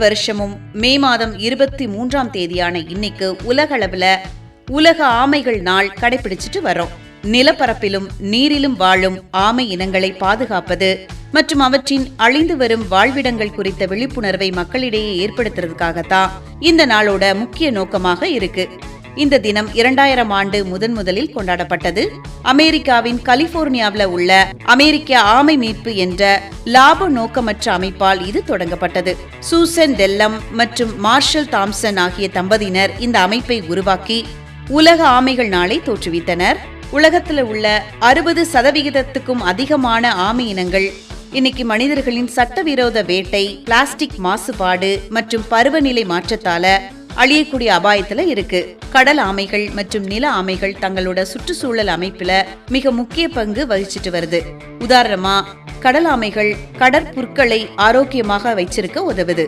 வருஷமும் மே மாதம் 23ஆம் தேதியான இன்னைக்கு உலகளவுல உலக ஆமைகள் நாள் கடைபிடிச்சிட்டு வரோம். நிலப்பரப்பிலும் நீரிலும் வாழும் ஆமை இனங்களை பாதுகாப்பது மற்றும் அவற்றின் அழிந்து வரும் வாழ்விடங்கள் குறித்த விழிப்புணர்வை மக்களிடையே ஏற்படுத்துறதுக்காகத்தான் இந்த நாளோட முக்கிய நோக்கமாக இருக்கு. இந்த தினம் 2000 ஆண்டு முதலில் கொண்டாடப்பட்டது. அமெரிக்காவின் கலிபோர்னியாவில் உள்ள அமெரிக்க ஆமை மீட்பு என்ற லாப நோக்கமற்ற அமைப்பால் இது தொடங்கப்பட்டது. சூசன் டெல்லம் மற்றும் மார்ஷல் தாம்சன் ஆகிய தம்பதியினர் இந்த அமைப்பை உருவாக்கி உலக ஆமைகள் நாளை தோற்றுவித்தனர். உலகத்தில் உள்ள 60% அதிகமான ஆமை இனங்கள் இன்னைக்கு மனிதர்களின் சட்டவிரோத வேட்டை, பிளாஸ்டிக் மாசுபாடு மற்றும் பருவநிலை மாற்றத்தால அழியக்கூடிய அபாயத்துல இருக்கு. கடல் ஆமைகள் மற்றும் நில ஆமைகள் தங்களோட சுற்றுச்சூழல் அமைப்புல மிக முக்கிய பங்கு வகிச்சிட்டு வருது. உதாரணமா கடல் ஆமைகள் கடற்புற்களை ஆரோக்கியமாக வச்சிருக்க உதவுது.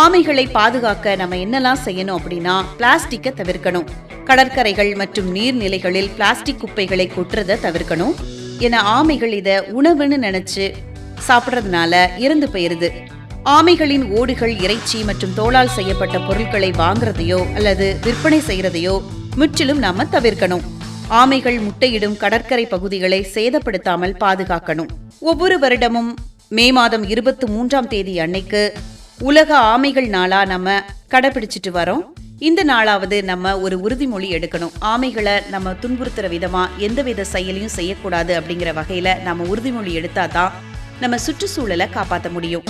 ஆமைகளை பாதுகாக்க நம்ம என்னெல்லாம் செய்யணும் அப்படின்னா, பிளாஸ்டிக்கை தவிர்க்கணும். கடற்கரைகள் மற்றும் நீர்நிலைகளில் பிளாஸ்டிக் குப்பைகளை கொட்டுறதை தவிர்க்கணும். என ஆமைகள் இத உணவுன்னு நினைச்சு சாப்பிட்றதுனால இறந்து போயிருது. ஆமைகளின் ஓடுகள், இறைச்சி மற்றும் தோலால் செய்யப்பட்ட பொருட்களை வாங்குறதையோ அல்லது விற்பனை செய்யறதையோ முற்றிலும் நாம தவிர்க்கணும். ஆமைகள் முட்டையிடும் கடற்கரை பகுதிகளை சேதப்படுத்தாமல் பாதுகாக்கணும். ஒவ்வொரு வருடமும் மே மாதம் 23ஆம் தேதி அன்னைக்கு உலக ஆமைகள் நாளா நம்ம கடைபிடிச்சிட்டு வரோம். இந்த நாளாவது நம்ம ஒரு உறுதிமொழி எடுக்கணும். ஆமைகளை நம்ம துன்புறுத்துற விதமா எந்தவித செயலையும் செய்யக்கூடாது அப்படிங்கிற வகையில நம்ம உறுதிமொழி எடுத்தாதான் நம்ம சுற்றுச்சூழலை காப்பாற்ற முடியும்.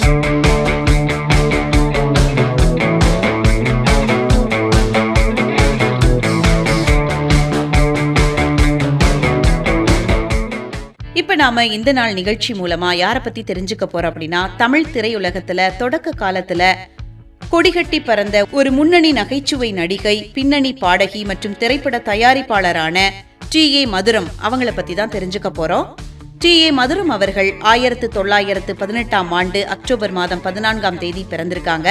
இப்ப நாம இந்த நாள் நிகழ்ச்சி மூலமா யார பத்தி தெரிஞ்சுக்க போறோம் அப்படின்னா, தமிழ் திரையுலகத்துல தொடக்க காலத்துல கொடிகட்டி பறந்த ஒரு முன்னணி நகைச்சுவை நடிகை, பின்னணி பாடகி மற்றும் திரைப்பட தயாரிப்பாளரான டி.ஏ. மதுரம் அவங்கள பத்தி தான் தெரிஞ்சுக்க போறோம். டி.ஏ. மதுரம் அவர்கள் 1918ஆம் ஆண்டு அக்டோபர் மாதம் 14ஆம் தேதி பிறந்திருக்காங்க.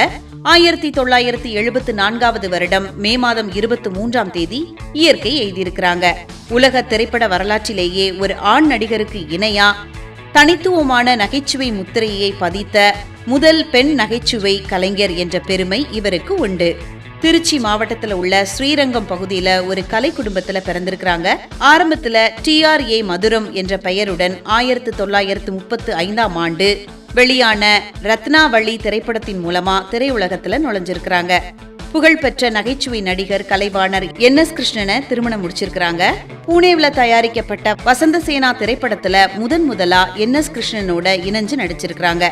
1974வது வருடம் மே மாதம் 23ஆம் தேதி இயற்கை எழுதியிருக்கிறாங்க. உலக திரைப்பட வரலாற்றிலேயே ஒரு ஆண் நடிகருக்கு இணையா தனித்துவமான நகைச்சுவை முத்திரையை பதித்த முதல் பெண் நகைச்சுவை கலைஞர் என்ற பெருமை இவருக்கு உண்டு. திருச்சி மாவட்டத்துல உள்ள ஸ்ரீரங்கம் பகுதியில ஒரு கலை குடும்பத்துல பிறந்திருக்கிறாங்க. ஆரம்பத்துல டி.ஆர்.ஏ. மதுரம் என்ற பெயருடன் 1935ஆம் ஆண்டு வெளியான ரத்னாவளி திரைப்படத்தின் மூலமா திரையுலகத்துல நுழைஞ்சிருக்கிறாங்க. புகழ்பெற்ற நகைச்சுவை நடிகர் கலைவாணர் என்.எஸ். கிருஷ்ணனை திருமணம் முடிச்சிருக்கிறாங்க. புனேவில தயாரிக்கப்பட்ட வசந்தசேனா திரைப்படத்துல முதலா என்.எஸ். கிருஷ்ணனோட இணைஞ்சு நடிச்சிருக்கிறாங்க.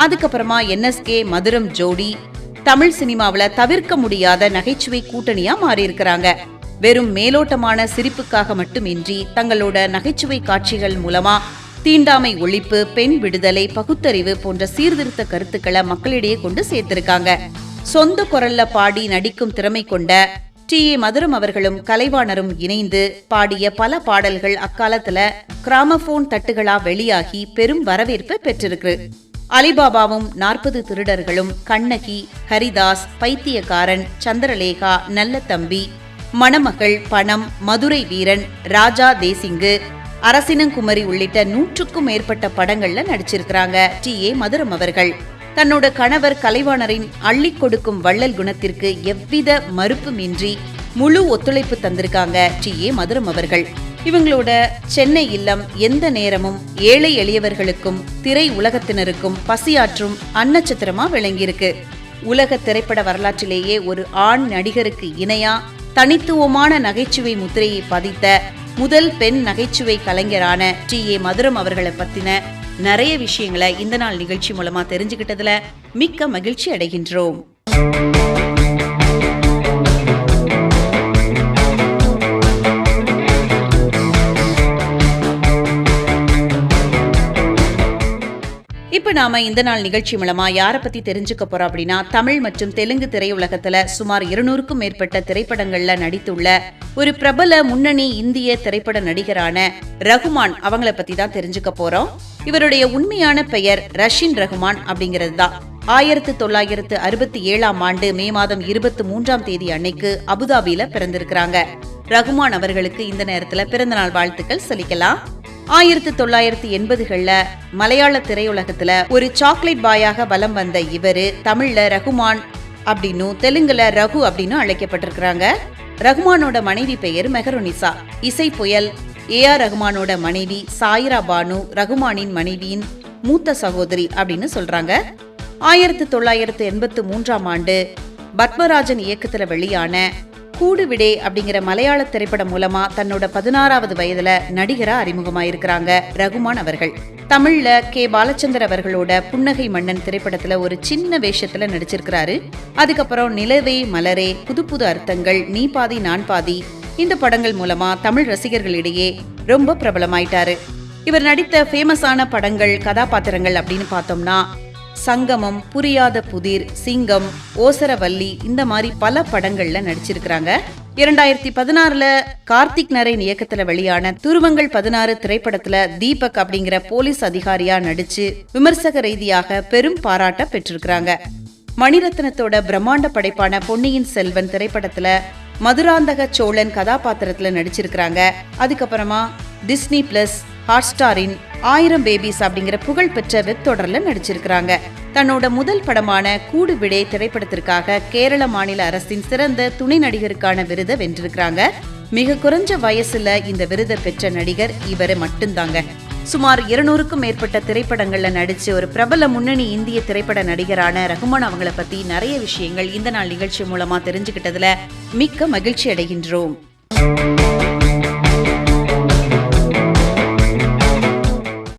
அதுக்கப்புறமா என்.எஸ்.கே. மதுரம் ஜோடி தமிழ் சினிமாவில தவிர்க்க முடியாத நகைச்சுவை கூட்டணியா மாறி இருக்கிறாங்க. வெறும் மேலோட்டமான சிரிப்புக்காக மட்டுமின்றி தங்களோட நகைச்சுவை காட்சிகள் மூலமா தீண்டாமை ஒழிப்பு, பெண் விடுதலை, பகுத்தறிவு போன்ற சீர்திருத்த கருத்துக்களை மக்களிடையே கொண்டு சேர்த்திருக்காங்க. சொந்த குரல்ல பாடி நடிக்கும் திறமை கொண்ட டி.ஏ. மதுரம் அவர்களும் கலைவாணரும் இணைந்து பாடிய பல பாடல்கள் அக்காலத்துல கிராமபோன் தட்டுகளா வெளியாகி பெரும் வரவேற்பை பெற்றிருக்கு. அலிபாபாவும் 40 திருடர்களும், கண்ணகி, ஹரிதாஸ், பைத்தியக்காரன், சந்திரலேகா, நல்ல தம்பி, மணமகள், பணம், மதுரை வீரன், ராஜா தேசிங்கு, அரசினங்குமரி உள்ளிட்ட 100க்கும் மேற்பட்ட படங்கள்ல நடிச்சிருக்கிறாங்க டி.ஏ. மதுரம் அவர்கள். தன்னோட கணவர் கலைவாணரின் அள்ளி கொடுக்கும் வள்ளல் குணத்திற்கு எவ்வித மறுப்புமின்றி முழு ஒத்துழைப்பு தந்திருக்காங்க டி.ஏ. மதுரம் அவர்கள். இவங்களோட சென்னை இல்லம் எந்த நேரமும் ஏழை எளியவர்களுக்கும் திரை உலகத்தினருக்கும் பசியாற்றும் அன்னச்சத்திரமா விளங்கியிருக்கு. உலக திரைப்பட வரலாற்றிலேயே ஒரு ஆண் நடிகருக்கு இணையா தனித்துவமான நகைச்சுவை முத்திரையை பதித்த முதல் பெண் நகைச்சுவை கலைஞரான டி.ஏ. மதுரம் அவர்களை பத்தின நிறைய விஷயங்களை இந்த நாள் நிகழ்ச்சி மூலமா தெரிஞ்சுக்கிட்டதுல மிக்க மகிழ்ச்சி அடைகின்றோம். இப்ப நாம இந்த நாள் நிகழ்ச்சி மூலமா யார பத்தி தெரிஞ்சுக்க போறோம் அப்படின்னா, தமிழ் மற்றும் தெலுங்கு திரையுலகத்துல சுமார் 200க்கும் மேற்பட்ட திரைப்படங்கள்ல நடித்துள்ள ஒரு பிரபல முன்னணி இந்திய திரைப்பட நடிகரான ரகுமான் அவங்கள பத்தி தான் தெரிஞ்சுக்க போறோம். இவருடைய உண்மையான பெயர் ரஷின் ரகுமான் அப்படிங்கிறது தான். 1967ஆம் ஆண்டு மே மாதம் 23ஆம் தேதி அன்னைக்கு அபுதாபியில பிறந்திருக்கிறாங்க. ரகுமான் அவர்களுக்கு இந்த நேரத்துல பிறந்தநாள் வாழ்த்துக்கள் சொல்லிக்கலாம். 1980கள்ல மலையாள திரையுலகத்துல ஒரு சாக்லேட் பாயாக வலம் வந்த இவரு தமிழ்ல ரகுமான், அப்படின்னும் தெலுங்குல ரகு அப்படின்னு அழைக்கப்பட்டிருக்கிறாங்க. ரகுமானோட மனைவி பெயர் மெஹருநிசா. இசை புயல் ஏஆர் ரகுமானோட மனைவி சாயிரா பானு ரகுமானின் மனைவியின் மூத்த சகோதரி அப்படின்னு சொல்றாங்க. 1983ஆம் ஆண்டு பத்மராஜன் இயக்கத்துல வெளியான கூடு விடே அப்படிங்கிற மலையாள திரைப்படம் மூலமா தன்னோட 16வது வயதுல நடிகரா அறிமுகமாயிருக்கிறாங்க ரகுமான் அவர்கள். தமிழ்ல கே பாலச்சந்தர் அவர்களோட புன்னகை மன்னன் திரைப்படத்துல ஒரு சின்ன வேஷத்துல நடிச்சிருக்கிறாரு. அதுக்கப்புறம் நிலவே மலரே, புது புது அர்த்தங்கள், நீ பாதி நான் பாதி இந்த படங்கள் மூலமா தமிழ் ரசிகர்களிடையே ரொம்ப பிரபலமாயிட்டாரு. இவர் நடித்த ஃபேமஸான படங்கள் கதாபாத்திரங்கள் அப்படின்னு பார்த்தோம்னா சங்கமம், புரியாத புதிர், சிங்கம், ஓசரவல்லி இந்த மாதிரி பல படங்கள்ல நடிச்சிருக்கிறாங்க. 2016ல கார்த்திக் நரேன் இயக்கத்துல வெளியான துருவங்கள் 16 திரைப்படத்துல தீபக் அப்படிங்கிற போலீஸ் அதிகாரியா நடிச்சு விமர்சக ரீதியாக பெரும் பாராட்ட பெற்றிருக்கிறாங்க. மணிரத்னத்தோட பிரம்மாண்ட படைப்பான பொன்னியின் செல்வன் திரைப்படத்துல மதுராந்தக சோழன் கதாபாத்திரத்துல நடிச்சிருக்கிறாங்க. அதுக்கப்புறமா டிஸ்னி பிளஸ் ஹாட்ஸ்டாரின் 1000 பேபிஸ் அப்படிங்கிற புகழ்பெற்ற வெப் தொடர்ல நடிச்சிருக்கிறாங்க. தன்னோட முதல் படமான கூடு விடே திரைப்படத்திற்காக கேரள மாநில அரசின் சிறந்த துணை நடிகருக்கான விருதை வென்றிருக்கிறாங்க. மிக குறைஞ்ச வயசுல இந்த விருதை பெற்ற நடிகர் இவரு மட்டும்தாங்க. சுமார் 200க்கும் மேற்பட்ட திரைப்படங்கள்ல நடிச்சு ஒரு பிரபல முன்னணி இந்திய திரைப்பட நடிகரான ரகுமான் அவங்களை பத்தி நிறைய விஷயங்கள் இந்த நாள் நிகழ்ச்சி மூலமா தெரிஞ்சுக்கிட்டதுல மிக்க மகிழ்ச்சி அடைகின்றோம்.